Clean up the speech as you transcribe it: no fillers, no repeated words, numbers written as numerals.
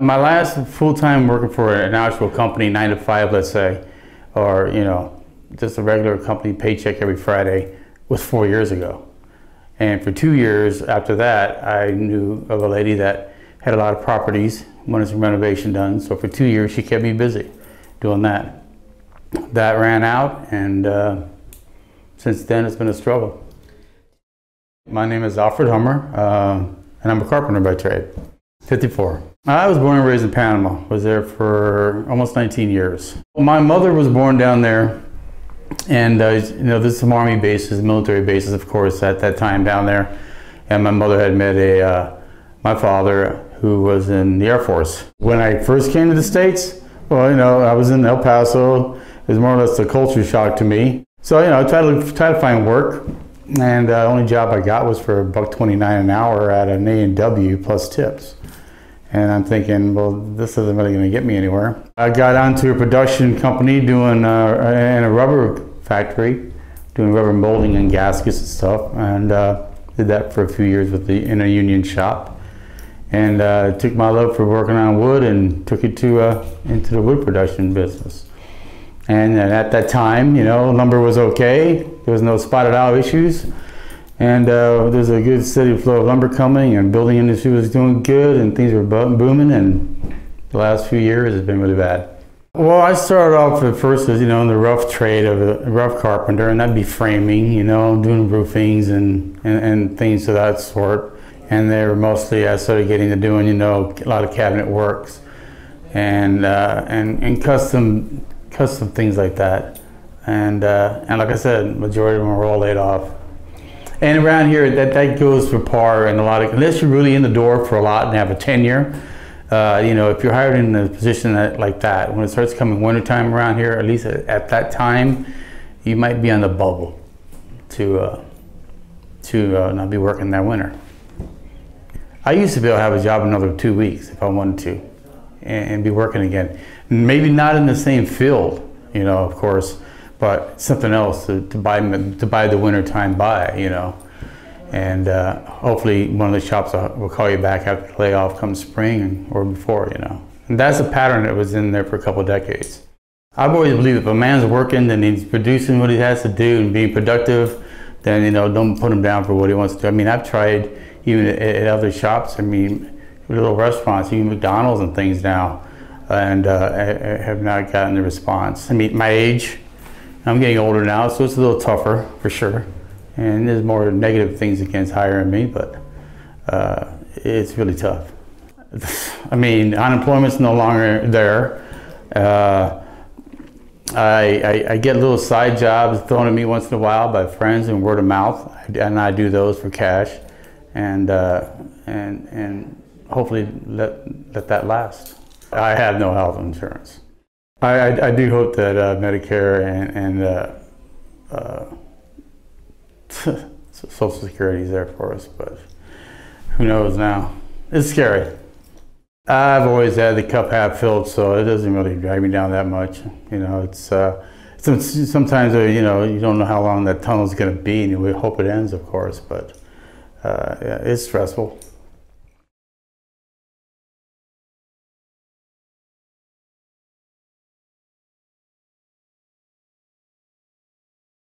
My last full-time working for an actual company, 9 to 5, let's say, or, just a regular company paycheck every Friday, was 4 years ago. And for 2 years after that, I knew of a lady that had a lot of properties, wanted some renovation done. So for 2 years, she kept me busy doing that. That ran out, and since then, it's been a struggle. My name is Alfred Hummer, and I'm a carpenter by trade. 54. I was born and raised in Panama. Was there for almost 19 years. My mother was born down there, and this is some Army bases, military bases, of course, at that time down there. And my mother had met my father, who was in the Air Force. When I first came to the States, well, I was in El Paso. It was more or less a culture shock to me. So, I tried to find work, and the only job I got was for $1.29 an hour at an A&W plus tips. And I'm thinking, well, this isn't really going to get me anywhere. I got onto a production company doing in a rubber factory, doing rubber molding and gaskets and stuff, and did that for a few years in a union shop. And took my love for working on wood and took it into the wood production business. And at that time, lumber was okay. There was no spotted owl issues. And there's a good steady flow of lumber coming, and building industry was doing good, and things were booming, and the last few years has been really bad. Well, I started off at first as, in the rough trade of a rough carpenter, and that'd be framing, doing roofings and things of that sort. And they were mostly, I started getting to doing, a lot of cabinet works and custom things like that. And like I said, majority of them were all laid off. And around here, that goes for par, and unless you're really in the door for a lot and have a tenure, if you're hired in a position like that, when it starts coming wintertime around here, at least at that time, you might be on the bubble to not be working that winter. I used to be able to have a job in another 2 weeks if I wanted to, and be working again. Maybe not in the same field, of course, but something else to buy the winter time by, and hopefully one of the shops will call you back after the layoff come spring or before, And that's a pattern that was in there for a couple of decades. I've always believed if a man's working, then he's producing what he has to do and being productive, then, don't put him down for what he wants to do. I mean, I've tried even at other shops, little restaurants, even McDonald's and things now, and have not gotten the response. My age, I'm getting older now, so it's a little tougher for sure. And there's more negative things against hiring me, but it's really tough. Unemployment's no longer there. I get little side jobs thrown at me once in a while by friends and word of mouth, and I do those for cash, and hopefully let that last. I have no health insurance. I do hope that Medicare and Social Security is there for us, but who knows now? It's scary. I've always had the cup half filled, so it doesn't really drag me down that much. It's sometimes you don't know how long that tunnel's going to be, and we hope it ends, of course, but yeah, it's stressful.